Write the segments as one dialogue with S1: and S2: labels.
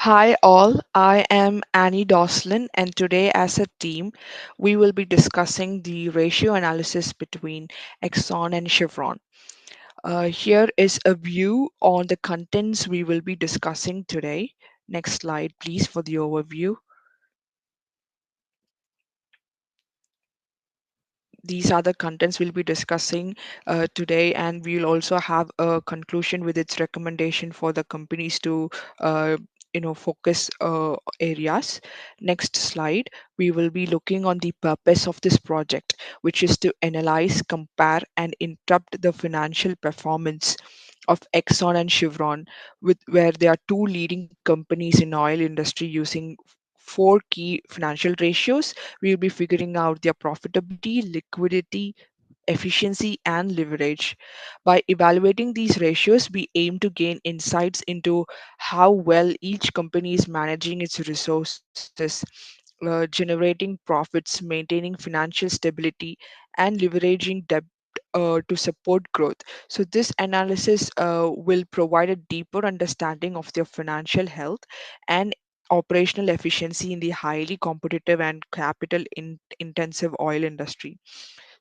S1: Hi all, I am Annie Docillin, and today as a team we will be discussing the ratio analysis between Exxon and Chevron. Here is a view on the contents we will be discussing today. Next slide please for the overview. These are the contents we'll be discussing today, and we'll also have a conclusion with its recommendation for the companies to uh, focus areas. Next slide, we will be looking on the purpose of this project, which is to analyze, compare and interrupt the financial performance of Exxon and Chevron, with where they are two leading companies in oil industry using four key financial ratios. We'll be figuring out their profitability, liquidity, efficiency, and leverage. By evaluating these ratios, we aim to gain insights into how well each company is managing its resources, generating profits, maintaining financial stability, and leveraging debt. To support growth. So, this analysis will provide a deeper understanding of their financial health and operational efficiency in the highly competitive and capital intensive oil industry.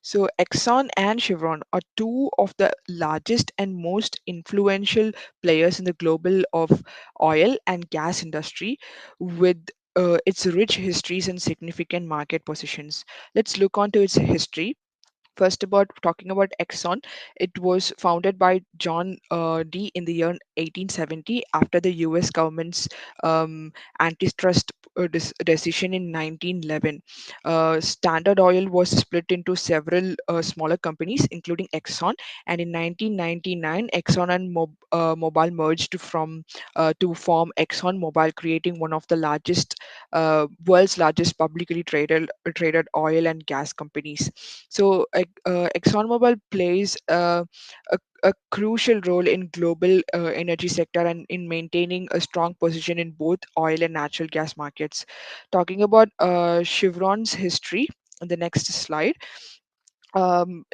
S1: So, Exxon and Chevron are two of the largest and most influential players in the global of oil and gas industry, with its rich histories and significant market positions. Let's look on to its history. First, about talking about Exxon, it was founded by John D in the year 1870 after the U.S. government's antitrust decision in 1911. Standard Oil was split into several smaller companies, including Exxon, and in 1999, Exxon and Mobil merged to form ExxonMobil, creating one of the world's largest publicly traded oil and gas companies. So, ExxonMobil plays a crucial role in global energy sector and in maintaining a strong position in both oil and natural gas markets. Talking about Chevron's history, on the next slide,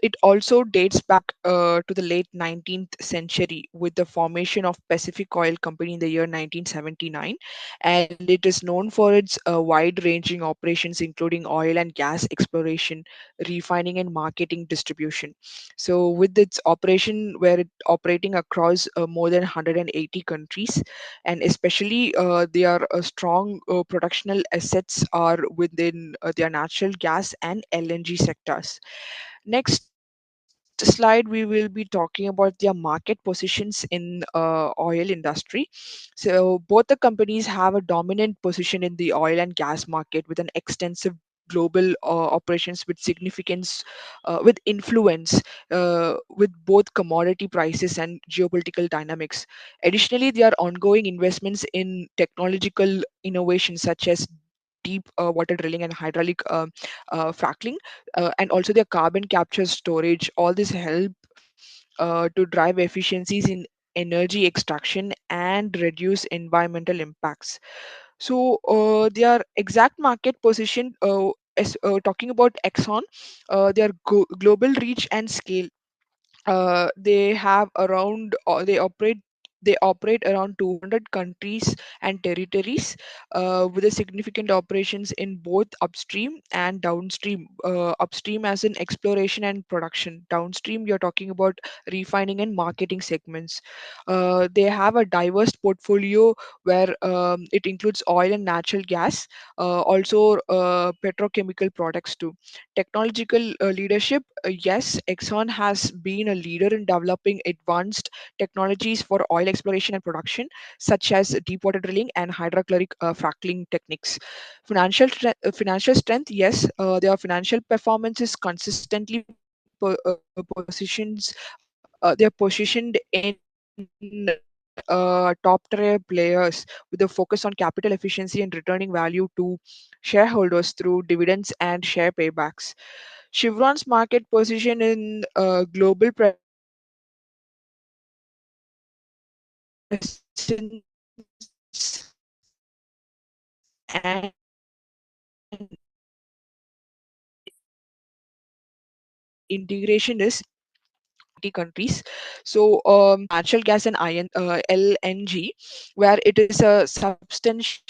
S1: it also dates back to the late 19th century with the formation of Pacific Oil Company in the year 1979, and it is known for its wide-ranging operations, including oil and gas exploration, refining, and marketing distribution. So, with its operation, where it operating across more than 180 countries, and especially their strong productional assets are within their natural gas and LNG sectors. Next slide, we will be talking about their market positions in oil industry. So both the companies have a dominant position in the oil and gas market with an extensive global operations with significance, with influence, with both commodity prices and geopolitical dynamics. Additionally, there are ongoing investments in technological innovations such as deep water drilling and hydraulic fracking, and also their carbon capture storage. All this help to drive efficiencies in energy extraction and reduce environmental impacts. So their exact market position, talking about Exxon, their global reach and scale, they have around they operate around 200 countries and territories, with a significant operations in both upstream and downstream. Upstream as in exploration and production, downstream you're talking about refining and marketing segments. They have a diverse portfolio where it includes oil and natural gas, also petrochemical products too. Technological leadership, yes, Exxon has been a leader in developing advanced technologies for oil exploration and production, such as deep water drilling and hydraulic fracking techniques. Financial strength, yes, their financial performance is consistently they're positioned in top tier players with a focus on capital efficiency and returning value to shareholders through dividends and share paybacks. Chevron's market position in global presence and integration is countries. So coming to natural gas and LNG, where it is a substantial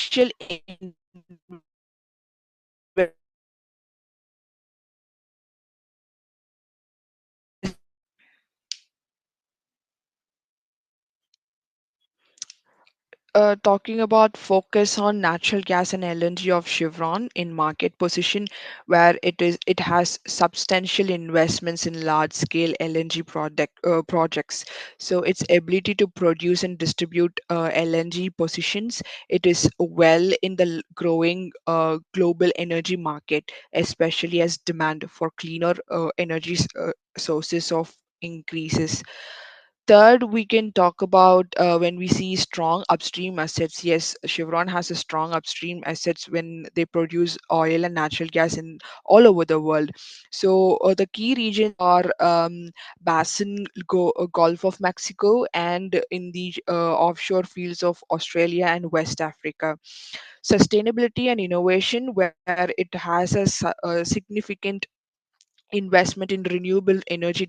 S1: talking about focus on natural gas and LNG of Chevron in market position, where it has substantial investments in large scale LNG projects. So its ability to produce and distribute LNG positions, it is well in the growing global energy market, especially as demand for cleaner sources of increases. Third, we can talk about when we see strong upstream assets. Yes, Chevron has a strong upstream assets when they produce oil and natural gas in all over the world. So the key regions are Gulf of Mexico and in the offshore fields of Australia and West Africa. Sustainability and innovation, where it has a significant investment in renewable energy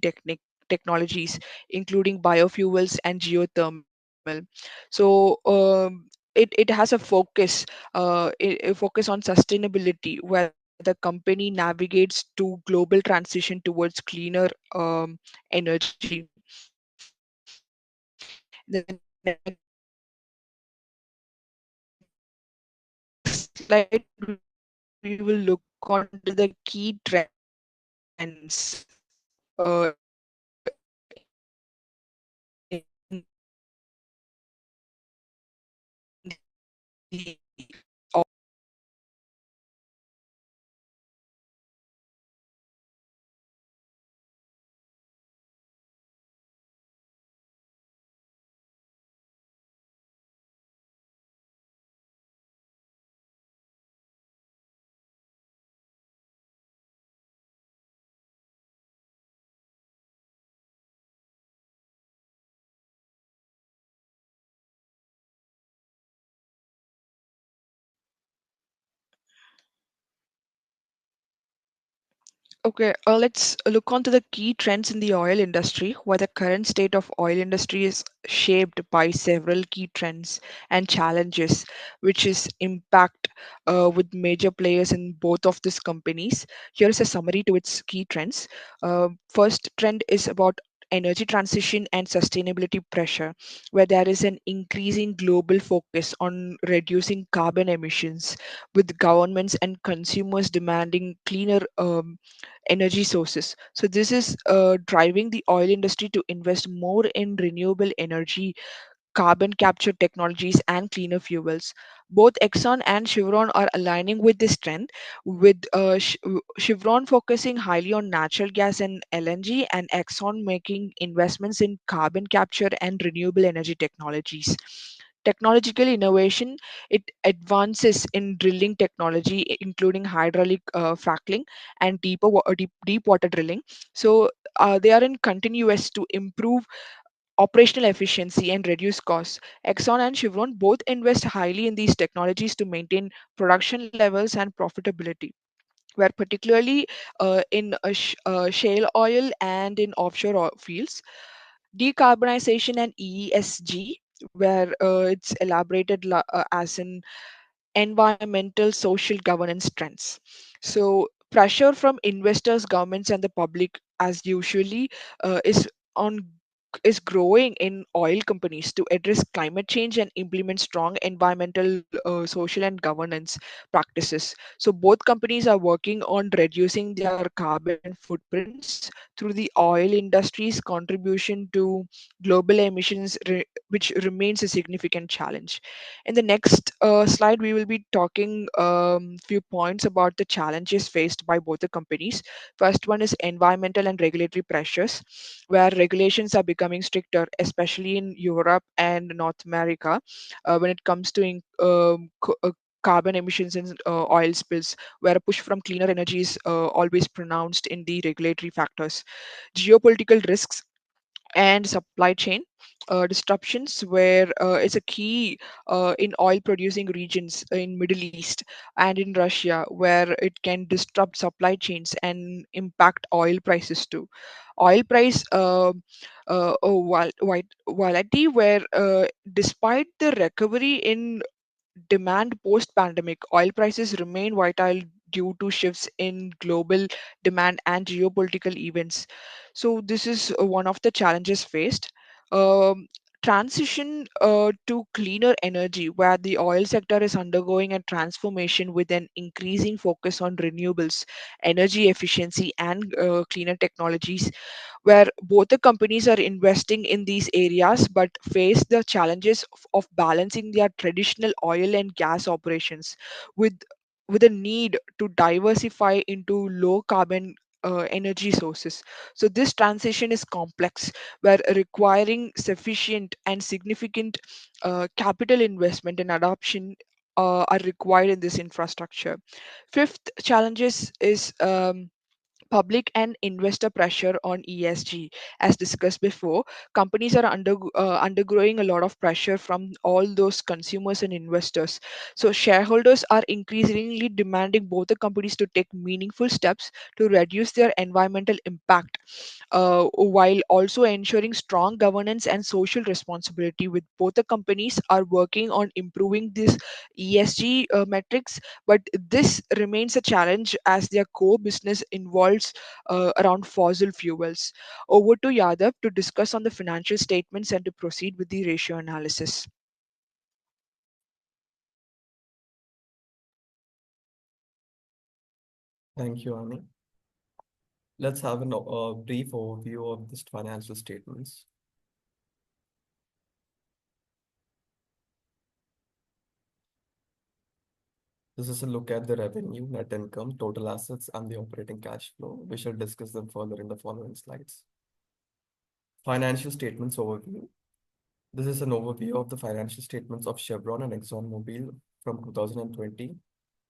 S1: technologies, including biofuels and geothermal. So it has a focus on sustainability, where the company navigates to global transition towards cleaner energy. The next slide, we will look onto the key trends Okay, let's look onto the key trends in the oil industry, where the current state of oil industry is shaped by several key trends and challenges, which is impact with major players in both of these companies. Here is a summary to its key trends. First trend is about energy transition and sustainability pressure, where there is an increasing global focus on reducing carbon emissions, with governments and consumers demanding cleaner energy sources. So this is driving the oil industry to invest more in renewable energy, carbon capture technologies, and cleaner fuels. Both Exxon and Chevron are aligning with this trend, with Chevron focusing highly on natural gas and LNG, and Exxon making investments in carbon capture and renewable energy technologies. Technological innovation, it advances in drilling technology, including hydraulic fracking and deep water drilling. So they are in continuous to improve operational efficiency and reduce costs. Exxon and Chevron both invest highly in these technologies to maintain production levels and profitability, where particularly in shale oil and in offshore fields. Decarbonization and ESG, where it's elaborated as an environmental social governance trends. So pressure from investors, governments, and the public, as usually, on is growing in oil companies to address climate change and implement strong environmental, social, and governance practices. So both companies are working on reducing their carbon footprints through the oil industry's contribution to global emissions, which remains a significant challenge. In the next slide, we will be talking few points about the challenges faced by both the companies. First one is environmental and regulatory pressures, where regulations are becoming stricter, especially in Europe and North America, when it comes to carbon emissions and oil spills, where a push from cleaner energy is always pronounced in the regulatory factors. Geopolitical risks and supply chain. disruptions where it's a key in oil producing regions in Middle East and in Russia, where it can disrupt supply chains and impact oil prices too. Oil price volatility, where despite the recovery in demand post pandemic, oil prices remain volatile due to shifts in global demand and geopolitical events. So, this is one of the challenges faced. Um, Transition to cleaner energy, where the oil sector is undergoing a transformation with an increasing focus on renewables, energy efficiency, and cleaner technologies, where both the companies are investing in these areas but face the challenges of balancing their traditional oil and gas operations with a need to diversify into low carbon energy sources. So this transition is complex, where requiring sufficient and significant capital investment and adoption are required in this infrastructure. Fifth challenges is public and investor pressure on ESG. As discussed before, companies are undergoing a lot of pressure from all those consumers and investors. So, shareholders are increasingly demanding both the companies to take meaningful steps to reduce their environmental impact, while also ensuring strong governance and social responsibility. With both the companies are working on improving these ESG metrics, but this remains a challenge as their core business involves around fossil fuels. Over to Yadav to discuss on the financial statements and to proceed with the ratio analysis.
S2: Thank you, Annie. Let's have a brief overview of this financial statements. This is a look at the revenue, net income, total assets, and the operating cash flow. We shall discuss them further in the following slides. Financial statements overview. This is an overview of the financial statements of Chevron and Exxonmobil from 2020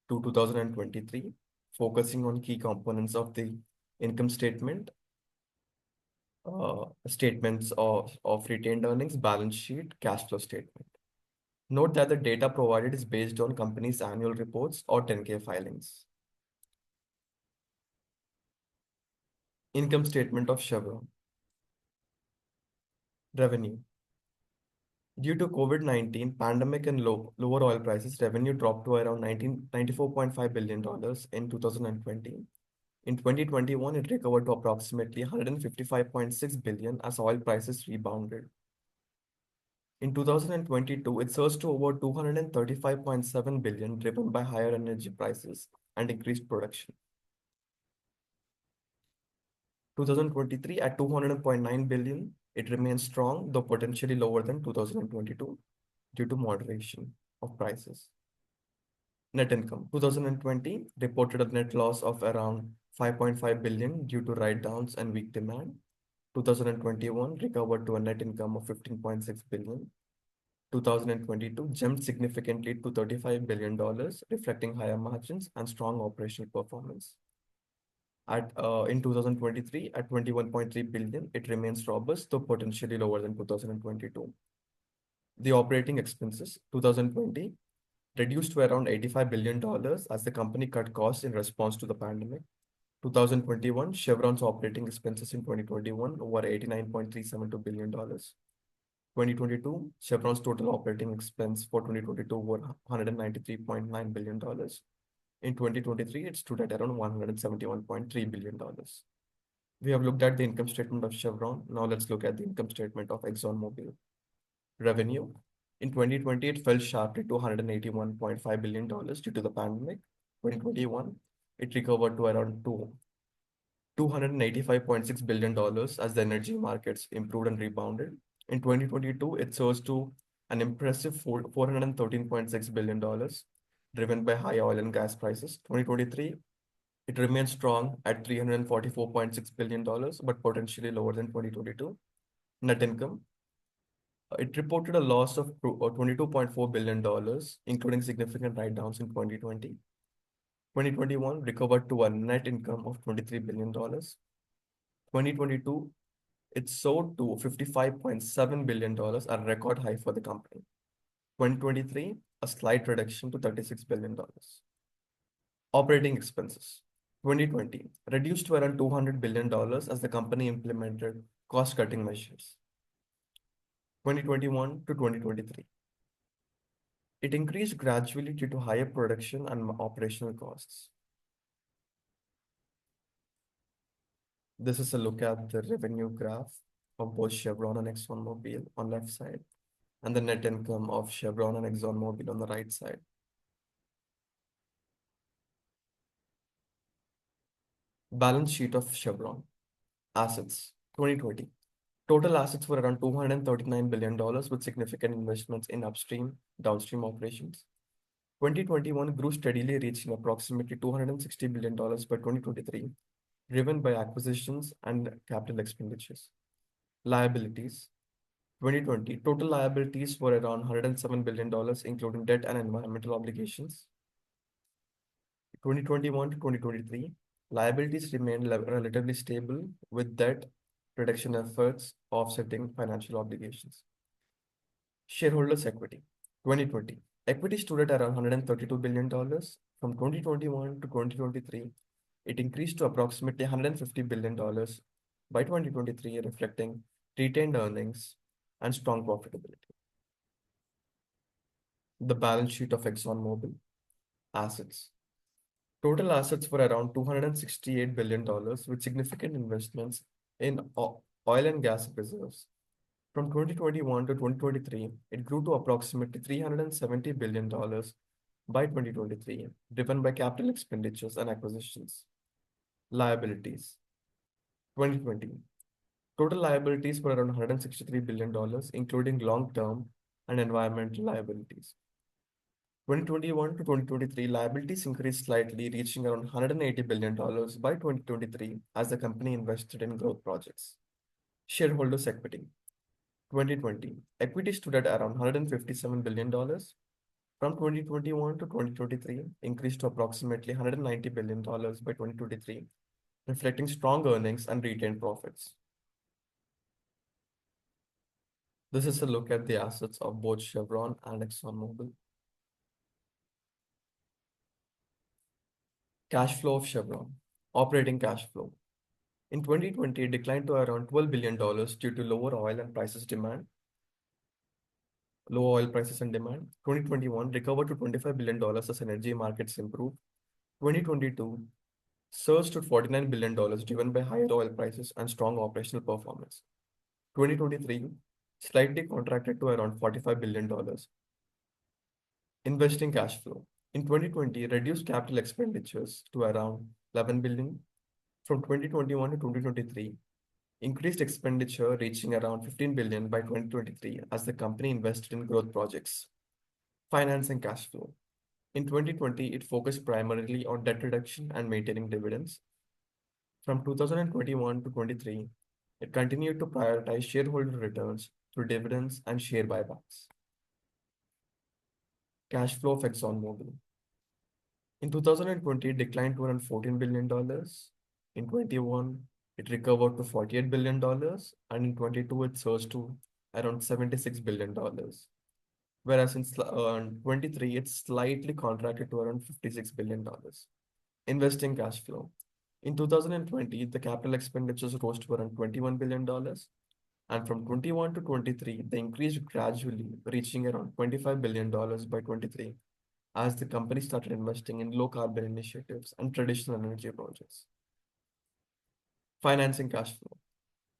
S2: to 2023, focusing on key components of the income statement, statements of retained earnings, balance sheet, cash flow statement. Note that the data provided is based on company's annual reports or 10K filings. Income statement of Chevron. Revenue. Due to COVID-19 pandemic and lower oil prices, revenue dropped to around $94.5 billion in 2020. In 2021, it recovered to approximately 155.6 billion as oil prices rebounded. In 2022, it surged to over 235.7 billion, driven by higher energy prices and increased production. 2023 at 200.9 billion, it remains strong, though potentially lower than 2022 due to moderation of prices. Net income. 2020 reported a net loss of around 5.5 billion due to write-downs and weak demand. 2021 recovered to a net income of 15.6 billion. 2022 jumped significantly to $35 billion, reflecting higher margins and strong operational performance. In 2023, at 21.3 billion, it remains robust, though potentially lower than 2022. The operating expenses, 2020, reduced to around $85 billion as the company cut costs in response to the pandemic. 2021, Chevron's operating expenses in 2021 were $89.372 billion. 2022, Chevron's total operating expense for 2022 were $193.9 billion. In 2023, it stood at around $171.3 billion. We have looked at the income statement of Chevron. Now let's look at the income statement of ExxonMobil. Revenue. In 2020, it fell sharply to $181.5 billion due to the pandemic. 2021, it recovered to around $285.6 billion as the energy markets improved and rebounded. In 2022, it surged to an impressive $413.6 billion, driven by high oil and gas prices. 2023, it remains strong at $344.6 billion, but potentially lower than 2022. Net income. It reported a loss of $22.4 billion, including significant write-downs in 2020. 2021 recovered to a net income of $23 billion. 2022, It soared to $55.7 billion, a record high for the company. 2023, a slight reduction to $36 billion. Operating expenses. 2020 reduced to around $200 billion as the company implemented cost-cutting measures. 2021 to 2023. It increased gradually due to higher production and operational costs. This is a look at the revenue graph of both Chevron and Exxonmobil on left side, and the net income of Chevron and Exxonmobil on the right side. Balance sheet of Chevron. Assets. 2020. Total assets were around $239 billion with significant investments in upstream, downstream operations. 2021 grew steadily, reaching approximately $260 billion by 2023, driven by acquisitions and capital expenditures. Liabilities. 2020, total liabilities were around $107 billion, including debt and environmental obligations. 2021 to 2023, liabilities remained relatively stable, with debt reduction efforts offsetting financial obligations. Shareholders' equity. 2020, equity stood at around $132 billion. From 2021 to 2023, it increased to approximately $150 billion by 2023, reflecting retained earnings and strong profitability. The balance sheet of ExxonMobil. Assets. Total assets were around $268 billion with significant investments in oil and gas reserves. From 2021 to 2023, it grew to approximately $370 billion by 2023, driven by capital expenditures and acquisitions. Liabilities. 2020. Total liabilities were around $163 billion, including long-term and environmental liabilities. 2021 to 2023, liabilities increased slightly, reaching around $180 billion by 2023 as the company invested in growth projects. Shareholders' equity. 2020, equity stood at around $157 billion. From 2021 to 2023, increased to approximately $190 billion by 2023, reflecting strong earnings and retained profits. This is a look at the assets of both Chevron and ExxonMobil. Cash flow of Chevron. Operating cash flow. In 2020, it declined to around $12 billion due to lower oil and prices demand. Low oil prices and demand. 2021 recovered to $25 billion as energy markets improved. 2022 surged to $49 billion driven by higher oil prices and strong operational performance. 2023 slightly contracted to around $45 billion. Investing cash flow. In 2020, reduced capital expenditures to around $11 billion. From 2021 to 2023, increased expenditure reaching around $15 billion by 2023 as the company invested in growth projects. Financing cash flow. In 2020, it focused primarily on debt reduction and maintaining dividends. From 2021 to 23, it continued to prioritize shareholder returns through dividends and share buybacks. Cash flow of ExxonMobil. In 2020, it declined to around $14 billion. In 21, it recovered to $48 billion, and in 22, it surged to around $76 billion. Whereas in 23, it slightly contracted to around $56 billion. Investing cash flow. In 2020, the capital expenditures rose to around $21 billion, and from 21 to 23, they increased gradually, reaching around $25 billion by 23, as the company started investing in low carbon initiatives and traditional energy projects. Financing cash flow.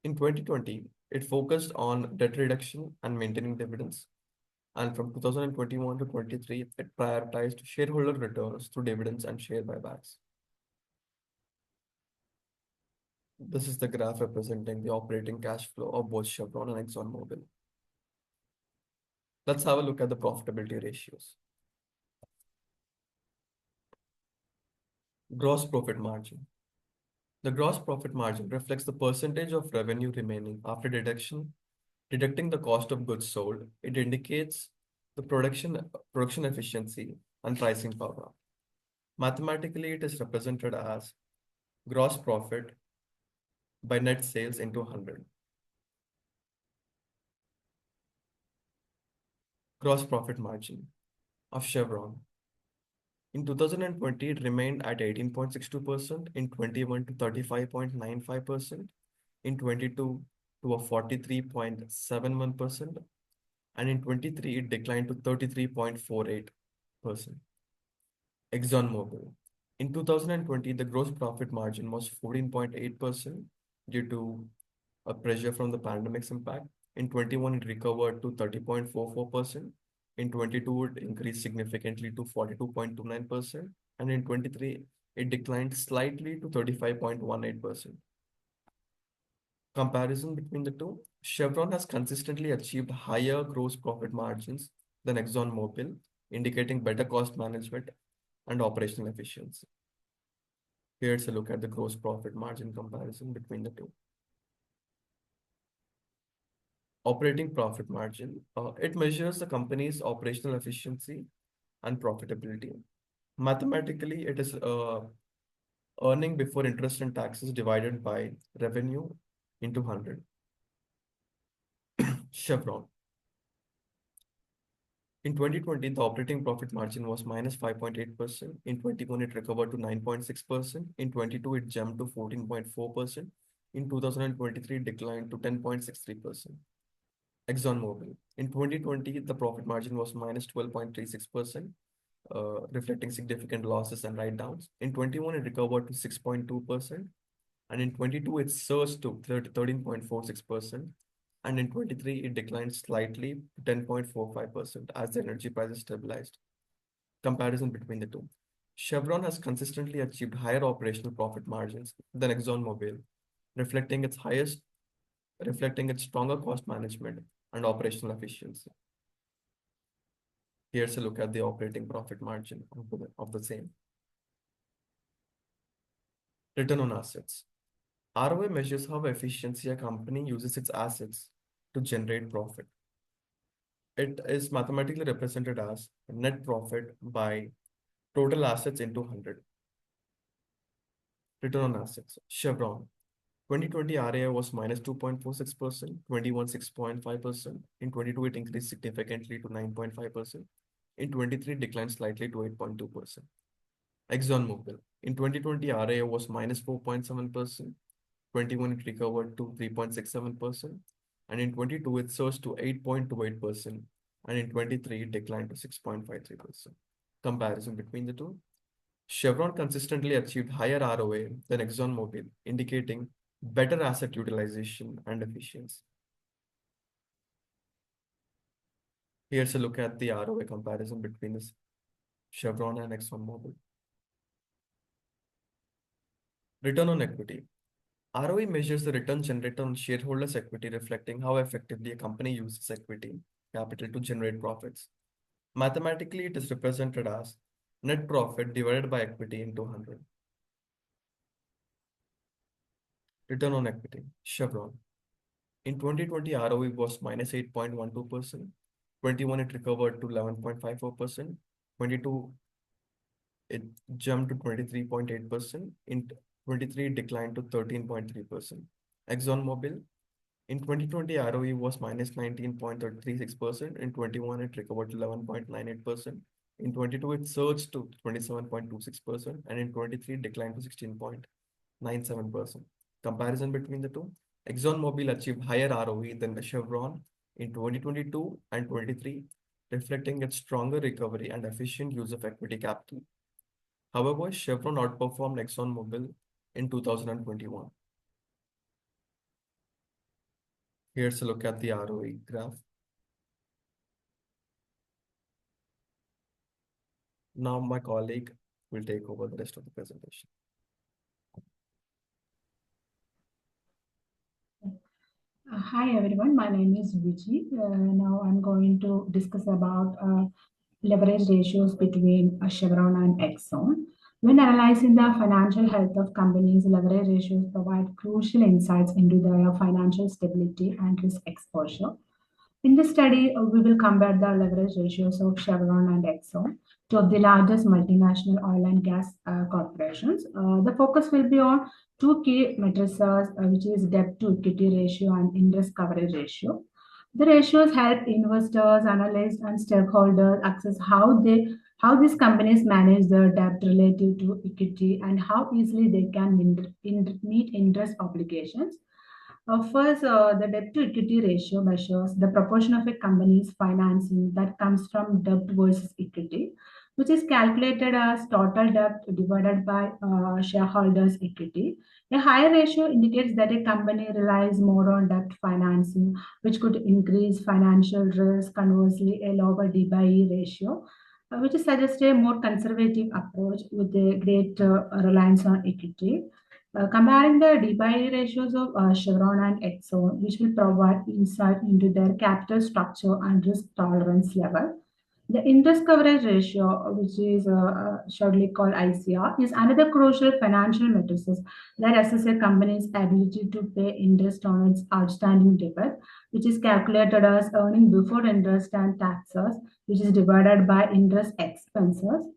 S2: In 2020, it focused on debt reduction and maintaining dividends. And from 2021 to 23, it prioritized shareholder returns through dividends and share buybacks. This is the graph representing the operating cash flow of both Chevron and ExxonMobil. Let's have a look at the profitability ratios. Gross profit margin. The gross profit margin reflects the percentage of revenue remaining after deducting the cost of goods sold. It indicates the production efficiency and pricing power. Mathematically, it is represented as gross profit by net sales into 100. Gross profit margin of Chevron. In 2020, it remained at 18.62%, in 21 to 35.95%, in 22 to a 43.71%, and in 23 it declined to 33.48%. Exxonmobil. In 2020, the gross profit margin was 14.8% due to a pressure from the pandemic's impact. In 21, it recovered to 30.44%. In 22, it increased significantly to 42.29%. And in 23, it declined slightly to 35.18%. Comparison between the two, Chevron has consistently achieved higher gross profit margins than ExxonMobil, indicating better cost management and operational efficiency. Here's a look at the gross profit margin comparison between the two. Operating profit margin, it measures the company's operational efficiency and profitability. Mathematically, it is earning before interest and taxes divided by revenue into 100. Chevron. In 2020, the operating profit margin was minus 5.8%. In 21, it recovered to 9.6%. In 22, it jumped to 14.4%. In 2023, it declined to 10.63%. ExxonMobil. In 2020, the profit margin was minus 12.36%, reflecting significant losses and write-downs. In 21, it recovered to 6.2%. And in 22, it surged to 13.46%. And in 23, it declined slightly to 10.45% as the energy prices stabilized. Comparison between the two. Chevron has consistently achieved higher operational profit margins than ExxonMobil, reflecting its stronger cost management and operational efficiency. Here's a look at the operating profit margin of the same. Return on assets. ROA measures how efficiently a company uses its assets to generate profit. It is mathematically represented as net profit by total assets into 100. Return on assets. Chevron. 2020 RAI was minus 2.46%, 21 6.5%. In 22, it increased significantly to 9.5%. In 23, it declined slightly to 8.2%. ExxonMobil. In 2020, RAI was minus 4.7%. 21, it recovered to 3.67%. And in 22, it surged to 8.28%. And in 23, it declined to 6.53%. Comparison between the two. Chevron consistently achieved higher ROA than ExxonMobil, indicating better asset utilization and efficiency. Here's a look at the ROA comparison between this Chevron and ExxonMobil. Return on equity. ROE measures the return generated on shareholders' equity, reflecting how effectively a company uses equity capital to generate profits. Mathematically, it is represented as net profit divided by equity into 100. Return on equity. Chevron. In 2020, ROE was minus 8.12%. 21, it recovered to 11.54%. 22, it jumped to 23.8%. In 23, it declined to 13.3%. ExxonMobil. In 2020, ROE was minus 19.36%. In 21, it recovered to 11.98%. In 22, it surged to 27.26%. And in 23, it declined to 16.97%. Comparison between the two. ExxonMobil achieved higher ROE than the Chevron in 2022 and 23, reflecting its stronger recovery and efficient use of equity capital. However, Chevron outperformed ExxonMobil in 2021. Here's a look at the ROE graph. Now my colleague will take over the rest of the presentation.
S3: Hi everyone, my name is Viji. Now I'm going to discuss about leverage ratios between Chevron and Exxon. When analyzing the financial health of companies, leverage ratios provide crucial insights into their financial stability and risk exposure. In this study, we will compare the leverage ratios of Chevron and Exxon, two of the largest multinational oil and gas corporations. The focus will be on two key matrices, which is debt to equity ratio and interest coverage ratio. The ratios help investors, analysts, and stakeholders access how these companies manage their debt relative to equity and how easily they can meet interest obligations. First, the debt to equity ratio measures the proportion of a company's financing that comes from debt versus equity, which is calculated as total debt divided by shareholders' equity. A higher ratio indicates that a company relies more on debt financing, which could increase financial risk. Conversely, a lower D by E ratio, which suggests a more conservative approach with a greater reliance on equity. Comparing the DPI ratios of Chevron and Exxon, which will provide insight into their capital structure and risk tolerance level. The interest coverage ratio, which is shortly called ICR, is another crucial financial metric that assesses a company's ability to pay interest on its outstanding debt, which is calculated as earning before interest and taxes, which is divided by interest expenses.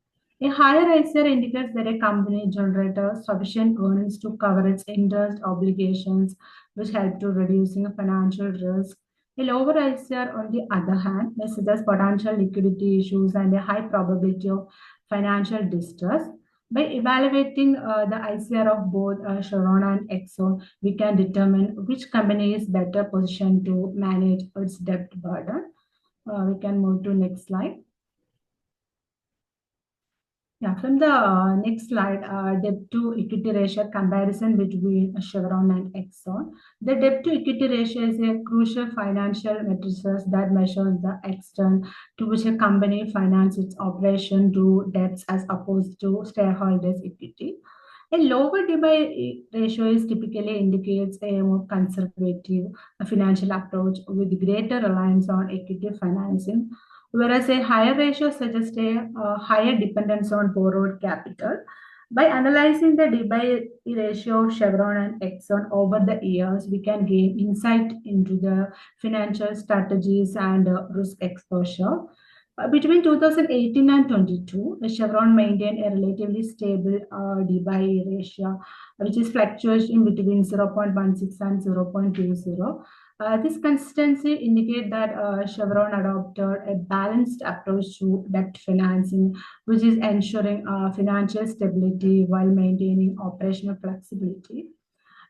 S3: A higher ICR indicates that a company generates sufficient earnings to cover its interest obligations, which help to reducing financial risk. A lower ICR, on the other hand, may suggest potential liquidity issues and a high probability of financial distress. By evaluating the ICR of both Chevron and Exxon, we can determine which company is better positioned to manage its debt burden. We can move to next slide. Yeah, from the next slide, debt to equity ratio comparison between Chevron and Exxon. The debt to equity ratio is a crucial financial metric that measures the extent to which a company finances its operation through debts as opposed to shareholders' equity. A lower DBI ratio is typically indicates a more conservative financial approach with greater reliance on equity financing, whereas a higher ratio suggests a higher dependence on borrowed capital. By analyzing the DBI ratio of Chevron and Exxon over the years, we can gain insight into the financial strategies and risk exposure. Between 2018 and 22, the Chevron maintained a relatively stable D/E ratio, which is fluctuating between 0.16 and 0.20. This consistency indicates that Chevron adopted a balanced approach to debt financing, which is ensuring financial stability while maintaining operational flexibility.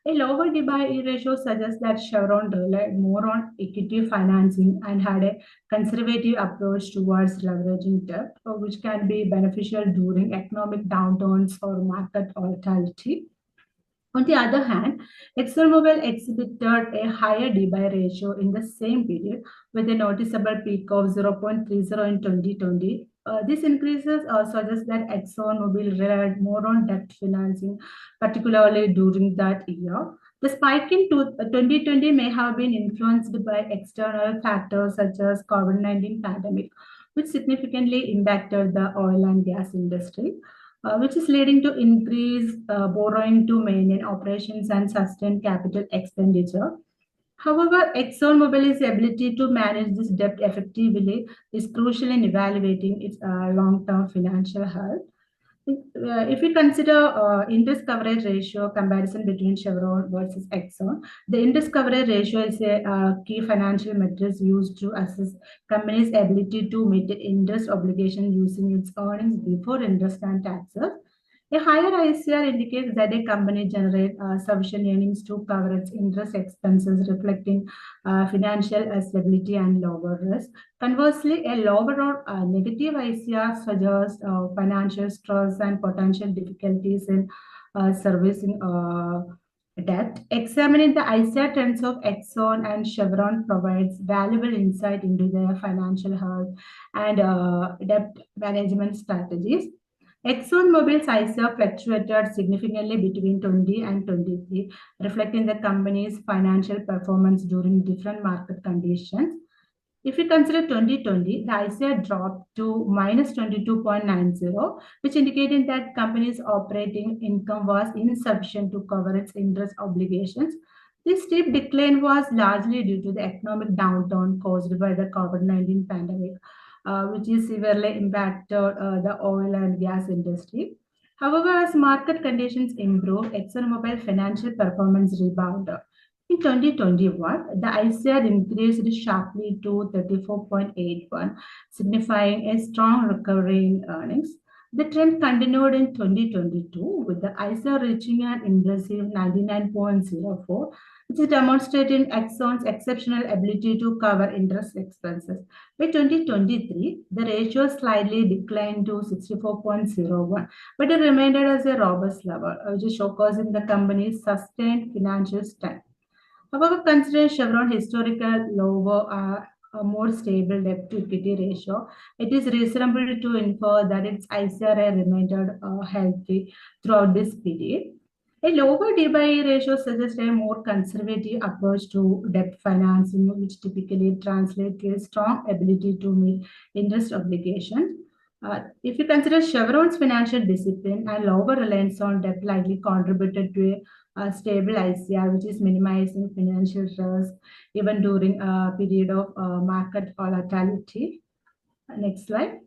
S3: A lower D/E ratio suggests that Chevron relied more on equity financing and had a conservative approach towards leveraging debt, which can be beneficial during economic downturns or market volatility. On the other hand, Exxonmobil exhibited a higher D/E ratio in the same period with a noticeable peak of 0.30 in 2020. This increases suggests that Exxonmobil relied more on debt financing, particularly during that year. The spike in 2020 may have been influenced by external factors such as COVID-19 pandemic, which significantly impacted the oil and gas industry, which is leading to increased borrowing to maintain operations and sustain capital expenditure. However, ExxonMobil's ability to manage this debt effectively is crucial in evaluating its long-term financial health. If we consider interest coverage ratio comparison between Chevron versus Exxon, the interest coverage ratio is a key financial metric used to assess company's ability to meet interest obligation using its earnings before interest and taxes. A higher ICR indicates that a company generates sufficient earnings to cover its interest expenses, reflecting financial stability and lower risk. Conversely, a lower or negative ICR suggests financial stress and potential difficulties in servicing debt. Examining the ICR trends of Exxon and Chevron provides valuable insight into their financial health and debt management strategies. ExxonMobil's ICR fluctuated significantly between 20 and 23, reflecting the company's financial performance during different market conditions. If we consider 2020, the ICR dropped to minus 22.90, which indicated that company's operating income was insufficient to cover its interest obligations. This steep decline was largely due to the economic downturn caused by the COVID-19 pandemic, which is severely impacted the oil and gas industry. However, as market conditions improved, ExxonMobil financial performance rebounded. In 2021, the ICR increased sharply to 34.81, signifying a strong recovery in earnings. The trend continued in 2022, with the ICR reaching an impressive 99.04, which is demonstrating Exxon's exceptional ability to cover interest expenses. By 2023, the ratio slightly declined to 64.01, but it remained as a robust level, which is showcasing the company's sustained financial strength. However, considering Chevron historical lower, a more stable debt to equity ratio, it is reasonable to infer that its ICRA remained healthy throughout this period. A lower D/E ratio suggests a more conservative approach to debt financing, which typically translates to a strong ability to meet interest obligations. If you consider Chevron's financial discipline and lower reliance on debt likely contributed to a stable ICR, which is minimizing financial risk even during a period of market volatility. Next slide.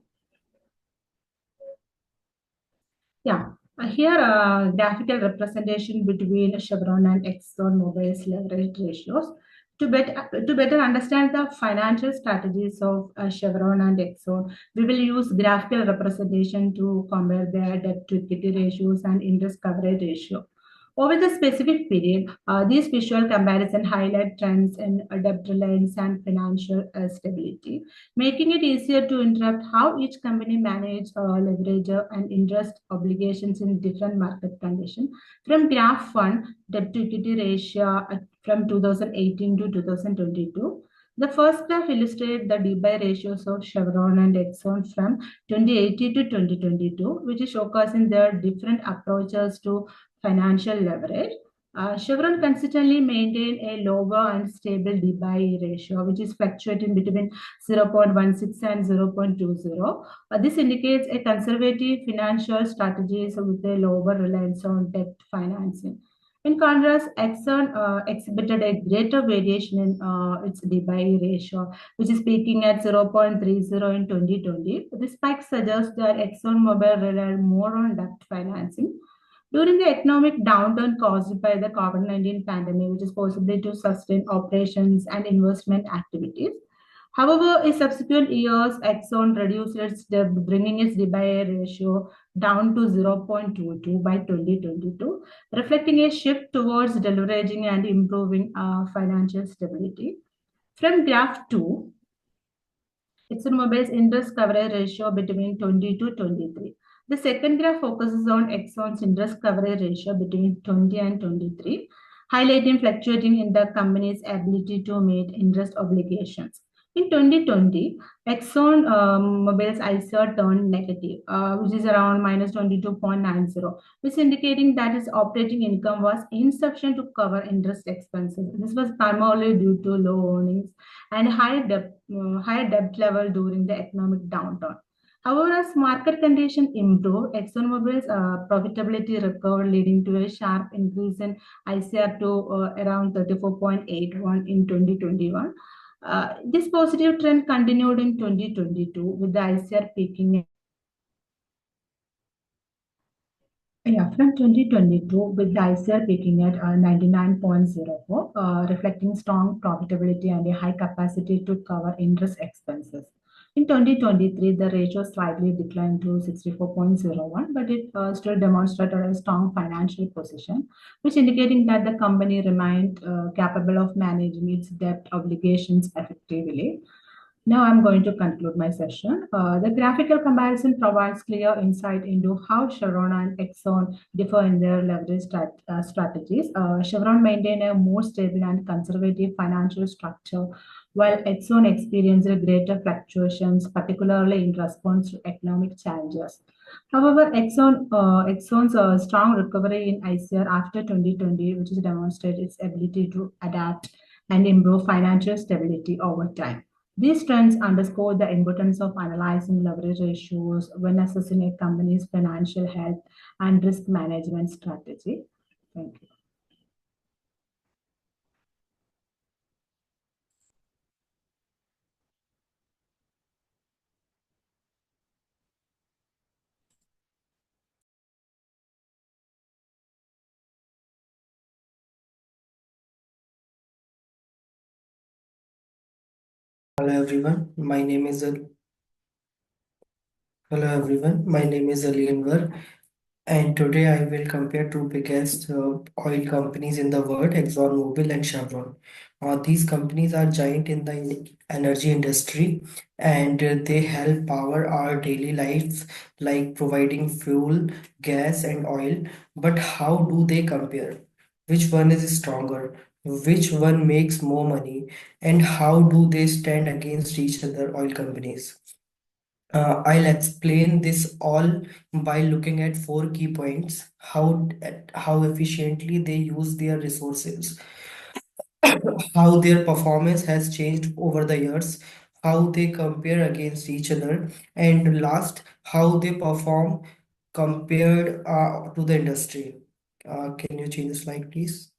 S3: Yeah, here graphical representation between Chevron and Exxonmobil's leverage ratios. To better understand the financial strategies of Chevron and Exxon, we will use graphical representation to compare their debt to equity ratios and interest coverage ratio. Over the specific period, these visual comparisons highlight trends in debt reliance and financial stability, making it easier to interpret how each company manages leverage and interest obligations in different market conditions. From Graph 1, debt to equity ratio from 2018 to 2022. The first graph illustrates the D/E ratios of Chevron and Exxon from 2018 to 2022, which is showcasing their different approaches to financial leverage. Chevron consistently maintained a lower and stable D/E ratio, which is fluctuating between 0.16 and 0.20. This indicates a conservative financial strategies with a lower reliance on debt financing. In contrast, Exxon exhibited a greater variation in its D/E ratio, which is peaking at 0.30 in 2020. This spike suggests that ExxonMobil relied more on debt financing during the economic downturn caused by the COVID-19 pandemic, which is possibly to sustain operations and investment activities. However, in subsequent years, Exxon reduced its debt, bringing its D/E ratio down to 0.22 by 2022, reflecting a shift towards deleveraging and improving financial stability. From graph 2, ExxonMobil's interest coverage ratio between 20 to 23. The second graph focuses on Exxon's interest coverage ratio between 20 and 23, highlighting fluctuating in the company's ability to meet interest obligations. In 2020, ExxonMobil's ICR turned negative, which is around minus 22.90, which is indicating that its operating income was insufficient to cover interest expenses. This was primarily due to low earnings and higher debt level during the economic downturn. However, as market conditions improved, ExxonMobil's profitability recovered, leading to a sharp increase in ICR to around 34.81 in 2021. This positive trend continued in 2022, with the ICR peaking. Yeah, from 2022, with the ICR peaking at 99.04, reflecting strong profitability and a high capacity to cover interest expenses. In 2023, the ratio slightly declined to 64.01, but it still demonstrated a strong financial position, which indicating that the company remained capable of managing its debt obligations effectively. Now I'm going to conclude my session. The graphical comparison provides clear insight into how Chevron and Exxon differ in their leverage strategies. Chevron maintained a more stable and conservative financial structure, while Exxon experienced greater fluctuations, particularly in response to economic challenges. However, Exxon's strong recovery in ICR after 2020, which has demonstrated its ability to adapt and improve financial stability over time. These trends underscore the importance of analyzing leverage ratios when assessing a company's financial health and risk management strategy. Thank you.
S4: Hello everyone, my name is Anwar, and today I will compare two biggest oil companies in the world, ExxonMobil and Chevron. These companies are giant in the energy industry, and they help power our daily lives, like providing fuel, gas, and oil. But how do they compare? Which one is stronger? Which one makes more money? And how do they stand against each other, oil companies? I'll explain this all by looking at four key points: how efficiently they use their resources, how their performance has changed over the years, how they compare against each other, and last, how they perform compared to the industry. Can you change the slide, please?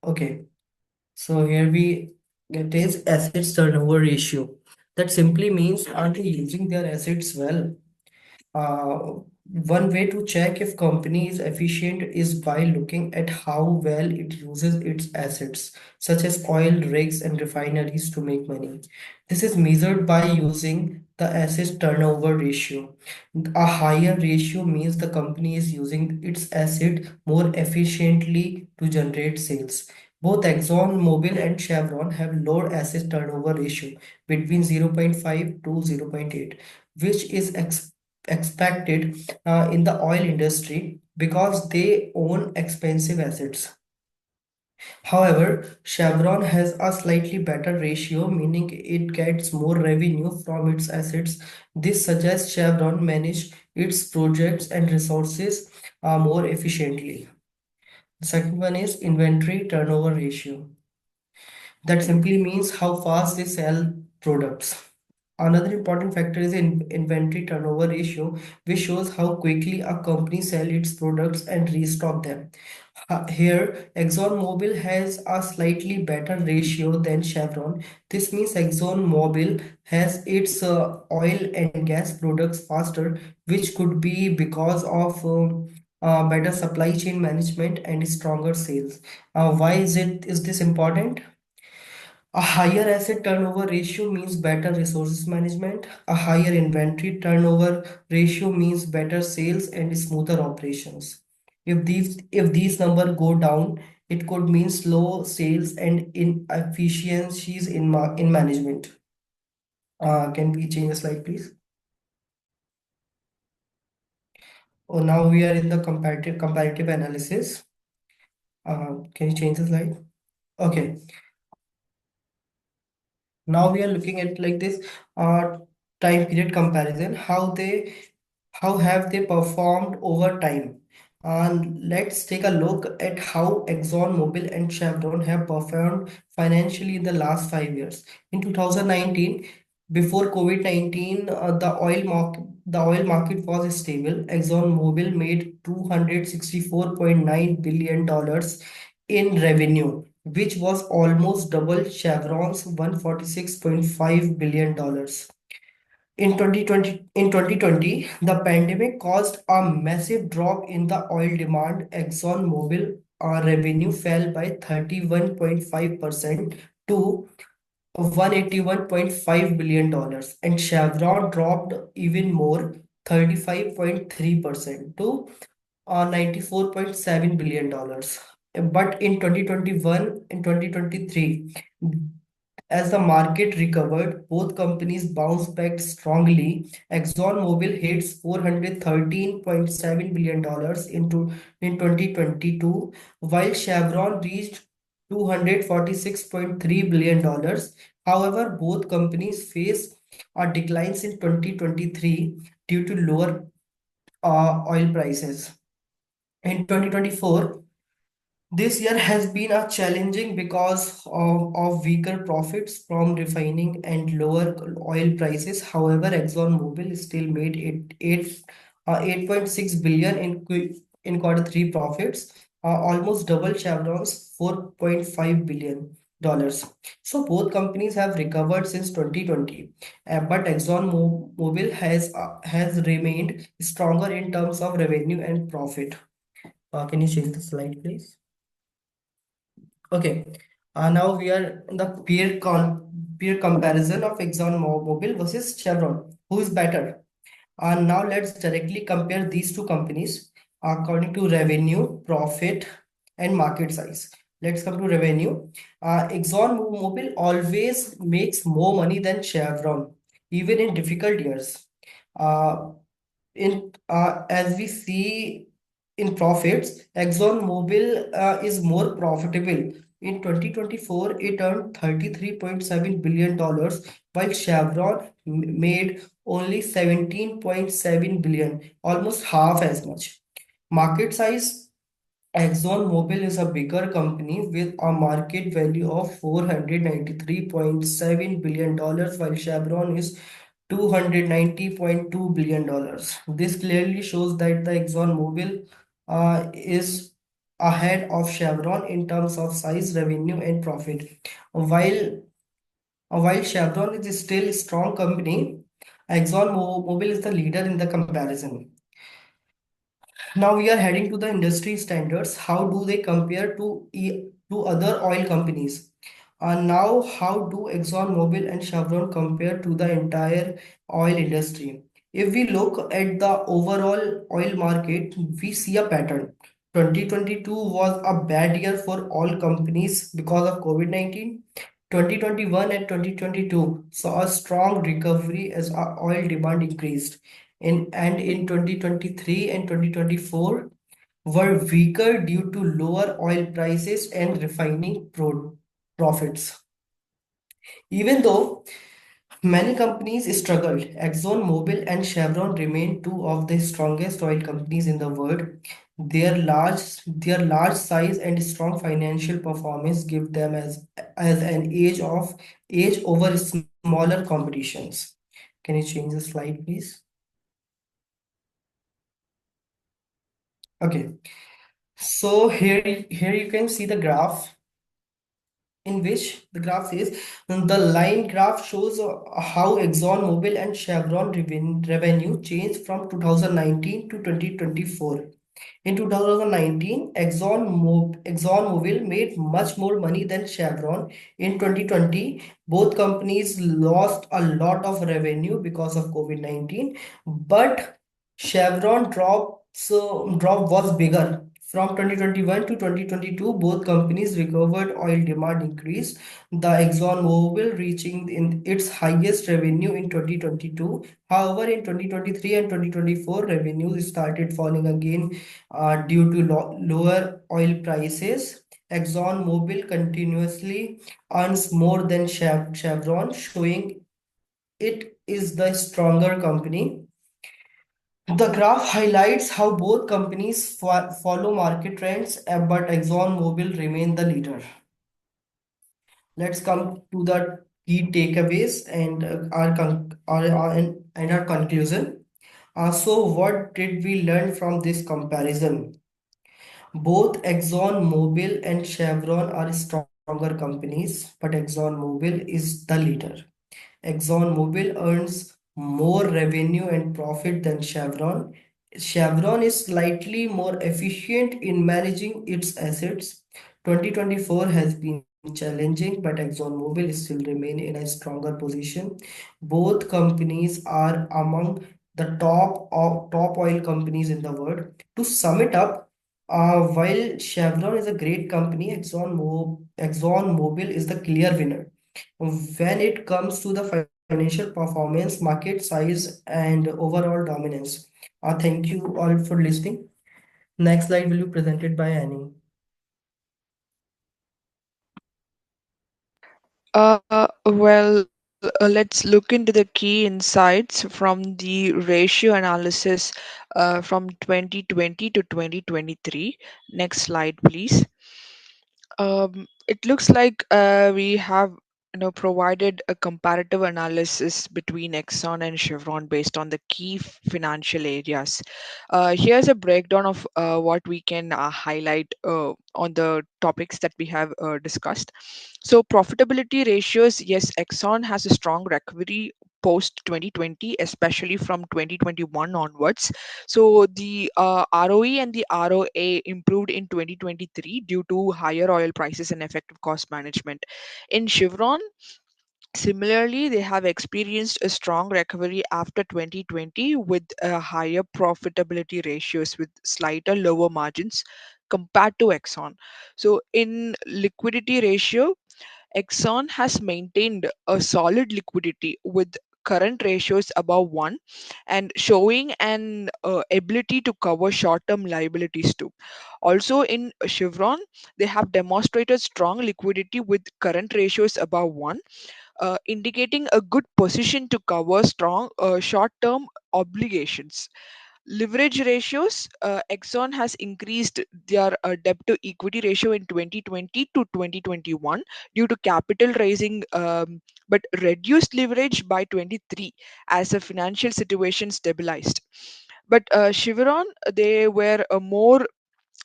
S4: Okay, so here we it is assets turnover ratio. That simply means are they using their assets well? Uh, One way to check if company is efficient is by looking at how well it uses its assets, such as oil rigs and refineries to make money. This is measured by using the asset turnover ratio. A higher ratio means the company is using its asset more efficiently to generate sales. Both ExxonMobil and Chevron have lower asset turnover ratio between 0.5 to 0.8, which is expected in the oil industry because they own expensive assets. However, Chevron has a slightly better ratio, meaning it gets more revenue from its assets. This suggests Chevron manage its projects and resources more efficiently. The second one is inventory turnover ratio. That simply means how fast they sell products. Another important factor is inventory turnover ratio, which shows how quickly a company sells its products and restock them. Here, ExxonMobil has a slightly better ratio than Chevron. This means ExxonMobil has its oil and gas products faster, which could be because of better supply chain management and stronger sales. Why is this important? A higher asset turnover ratio means better resources management. A higher inventory turnover ratio means better sales and smoother operations. If these numbers go down, it could mean slow sales and inefficiencies in management. Can we change the slide, please? Oh, now we are in the comparative analysis. Can you change the slide? Okay. Now we are looking at like this uh, time period comparison, how have they performed over time. Let's take a look at how ExxonMobil and Chevron have performed financially in the last 5 years. In 2019, before COVID-19, the oil market was stable. ExxonMobil made $264.9 billion in revenue, which was almost double Chevron's $146.5 billion. In 2020, the pandemic caused a massive drop in the oil demand. ExxonMobil revenue fell by 31.5% to $181.5 billion, and Chevron dropped even more, 35.3% to $94.7 billion. But in 2021 and 2023, as the market recovered, both companies bounced back strongly. ExxonMobil hits $413.7 billion in 2022, while Chevron reached $246.3 billion. However, both companies face declines in 2023 due to lower oil prices. In 2024, this year has been a challenging because of weaker profits from refining and lower oil prices. However, ExxonMobil still made 8.6 billion in quarter three profits, almost double Chevron's $4.5 billion. So both companies have recovered since 2020, but ExxonMobil has remained stronger in terms of revenue and profit. Can you change the slide, please? Okay, now we are in the peer comparison of ExxonMobil versus Chevron. Who is better? Now let's directly compare these two companies according to revenue, profit, and market size. Let's come to revenue. ExxonMobil always makes more money than Chevron, even in difficult years. Uh, in As we see in profits, ExxonMobil is more profitable. In 2024, it earned $33.7 billion, while Chevron made only 17.7 billion, almost half as much. Market size, ExxonMobil is a bigger company with a market value of $493.7 billion, while Chevron is $290.2 billion. This clearly shows that the ExxonMobil is ahead of Chevron in terms of size, revenue, and profit. While while Chevron is still a strong company, ExxonMobil is the leader in the comparison. Now we are heading to the industry standards. How do they compare to other oil companies? Now, how do ExxonMobil and Chevron compare to the entire oil industry? If we look at the overall oil market, we see a pattern. 2022 was a bad year for all companies because of COVID-19. 2021 and 2022 saw a strong recovery as our oil demand increased. In 2023 and 2024 were weaker due to lower oil prices and refining profits. Even though many companies struggled, ExxonMobil and Chevron remain two of the strongest oil companies in the world. Their large size and strong financial performance give them as an edge over smaller competitions. Can you change the slide, please? Okay. So here you can see the graph in which the graph says the line graph shows how ExxonMobil and Chevron revenue changed from 2019 to 2024. In 2019, ExxonMobil made much more money than Chevron. In 2020, both companies lost a lot of revenue because of COVID-19, but Chevron drop was bigger. From 2021 to 2022, both companies recovered, oil demand increased, the ExxonMobil reaching in its highest revenue in 2022. However, in 2023 and 2024, revenues started falling again due to lower oil prices. ExxonMobil continuously earns more than Chevron, showing it is the stronger company. The graph highlights how both companies follow market trends, but ExxonMobil remain the leader. Let's come to the key takeaways and our conclusion. So, what did we learn from this comparison? Both ExxonMobil and Chevron are stronger companies, but ExxonMobil is the leader. ExxonMobil earns more revenue and profit than Chevron. Chevron is slightly more efficient in managing its assets. 2024 has been challenging, but ExxonMobil still remain in a stronger position. Both companies are among the top oil companies in the world. To sum it up, while Chevron is a great company, ExxonMobil is the clear winner when it comes to the financial performance, market size, and overall dominance. Thank you all for listening. Next slide will be presented by Annie.
S1: Let's look into the key insights from the ratio analysis from 2020 to 2023. Next slide, please. It looks like we have provided a comparative analysis between Exxon and Chevron based on the key financial areas. Here's a breakdown of what we can highlight on the topics that we have discussed. So profitability ratios, yes, Exxon has a strong recovery post 2020, especially from 2021 onwards. So the ROE and the ROA improved in 2023 due to higher oil prices and effective cost management. In Chevron, Similarly, they have experienced a strong recovery after 2020 with higher profitability ratios with slighter lower margins compared to Exxon. So, in liquidity ratio, Exxon has maintained a solid liquidity with current ratios above 1 and showing an ability to cover short term liabilities too. Also, in Chevron, they have demonstrated strong liquidity with current ratios above 1, indicating a good position to cover strong short term obligations. Leverage ratios, Exxon has increased their debt to equity ratio in 2020 to 2021 due to capital raising, but reduced leverage by 23 as the financial situation stabilized. But Chevron, they were a more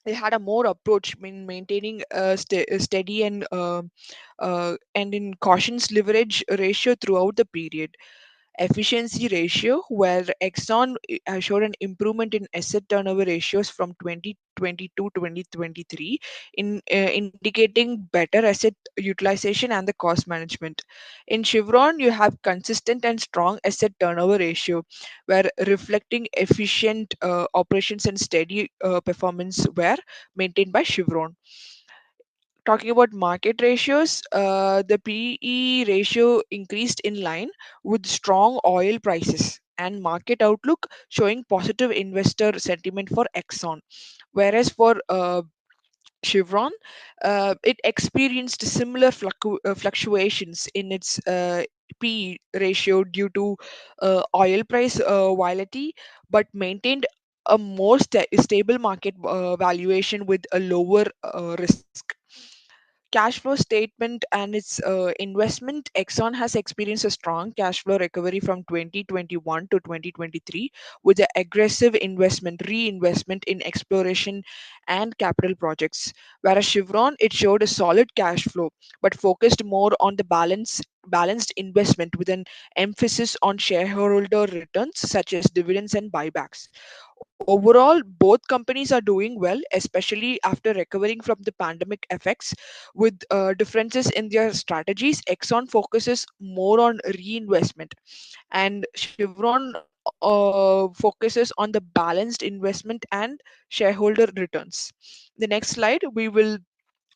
S1: they had a more approach in maintaining a steady and in cautions leverage ratio throughout the period. Efficiency ratio, where Exxon has showed an improvement in asset turnover ratios from 2020 to 2023, indicating better asset utilization and the cost management. In Chevron, you have consistent and strong asset turnover ratio, where reflecting efficient operations and steady performance were maintained by Chevron. Talking about market ratios, the PE ratio increased in line with strong oil prices and market outlook showing positive investor sentiment for Exxon. Whereas for Chevron, it experienced similar fluctuations in its PE ratio due to oil price volatility, but maintained a more stable market valuation with a lower risk. Cash flow statement and its investment, Exxon has experienced a strong cash flow recovery from 2021 to 2023 with the aggressive reinvestment in exploration and capital projects. Whereas Chevron, it showed a solid cash flow but focused more on the balanced investment with an emphasis on shareholder returns such as dividends and buybacks. Overall, both companies are doing well, especially after recovering from the pandemic effects. With differences in their strategies, Exxon focuses more on reinvestment, and Chevron focuses on the balanced investment and shareholder returns. The next slide, we will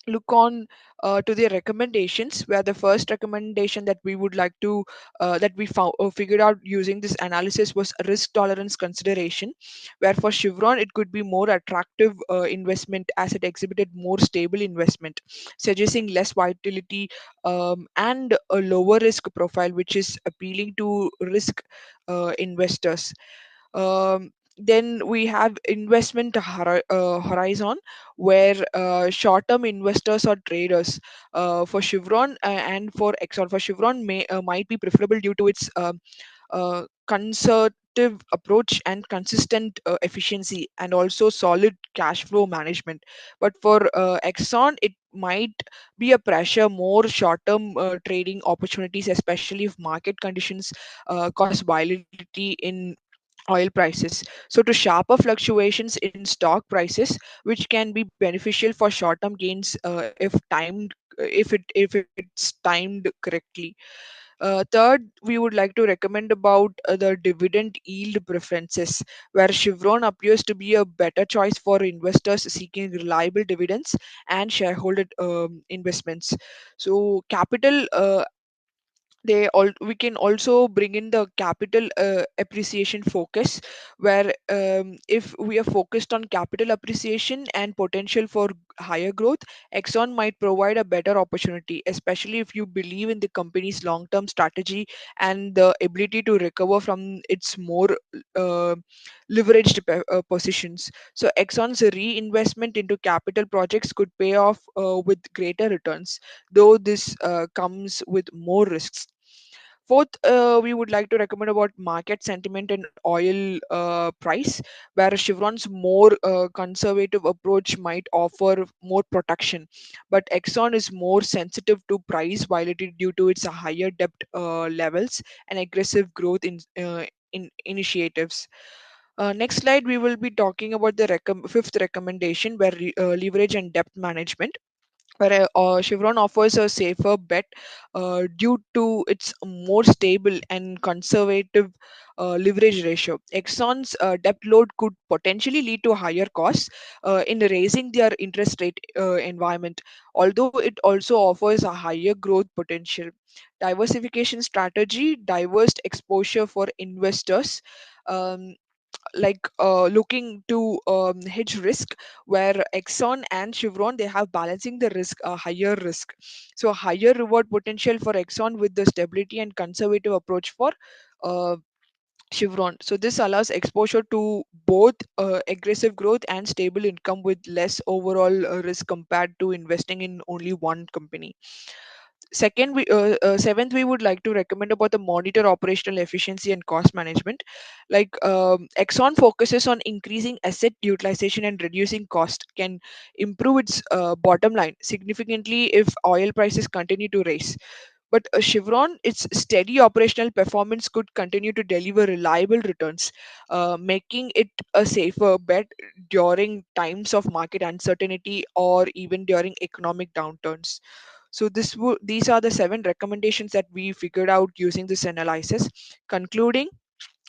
S1: look on to the recommendations, where the first recommendation that we would like to that we found figured out using this analysis was risk tolerance consideration, where for Chevron it could be more attractive investment as it exhibited more stable investment, suggesting less volatility and a lower risk profile, which is appealing to risk investors. Then we have investment horizon, where short-term investors or traders for Chevron and for Exxon. For Chevron, might be preferable due to its conservative approach and consistent efficiency, and also solid cash flow management. But for Exxon, it might be a pressure more short-term trading opportunities, especially if market conditions cause volatility in oil prices. So to sharper fluctuations in stock prices, which can be beneficial for short-term gains if it's timed correctly. Third, we would like to recommend about the dividend yield preferences, where Chevron appears to be a better choice for investors seeking reliable dividends and shareholder investments. So capital we can also bring in the capital appreciation focus, where if we are focused on capital appreciation and potential for higher growth, Exxon might provide a better opportunity, especially if you believe in the company's long term strategy and the ability to recover from its more uh, leveraged positions. So Exxon's reinvestment into capital projects could pay off with greater returns, though this comes with more risks. Fourth, we would like to recommend about market sentiment and oil price, where Chevron's more conservative approach might offer more protection, but Exxon is more sensitive to price volatility due to its higher debt levels and aggressive growth in initiatives. Next slide, we will be talking about the fifth recommendation, where leverage and debt management. where Chevron offers a safer bet due to its more stable and conservative leverage ratio. Exxon's debt load could potentially lead to higher costs in raising their interest rate environment, although it also offers a higher growth potential. Diversification strategy, diverse exposure for investors. Um, looking to hedge risk, where Exxon and Chevron they have balancing the risk, a higher risk, so higher reward potential for Exxon with the stability and conservative approach for uh, Chevron. So this allows exposure to both aggressive growth and stable income with less overall risk compared to investing in only one company. Seventh, we would like to recommend about the monitor operational efficiency and cost management. Exxon focuses on increasing asset utilization and reducing cost, can improve its bottom line significantly if oil prices continue to rise. But Chevron, its steady operational performance could continue to deliver reliable returns, making it a safer bet during times of market uncertainty or even during economic downturns. So these are the seven recommendations that we figured out using this analysis. Concluding,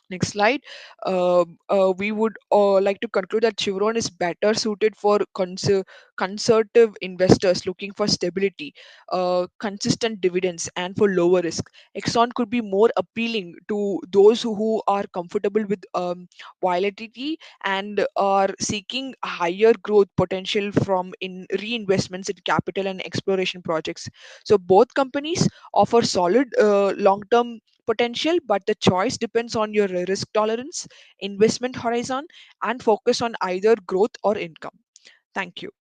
S1: next slide. We would like to conclude that Chevron is better suited for conservative investors looking for stability, consistent dividends, and for lower risk. Exxon could be more appealing to those who are comfortable with volatility and are seeking higher growth potential from in reinvestments in capital and exploration projects. So both companies offer solid long-term potential, but the choice depends on your risk tolerance, investment horizon, and focus on either growth or income. Thank you.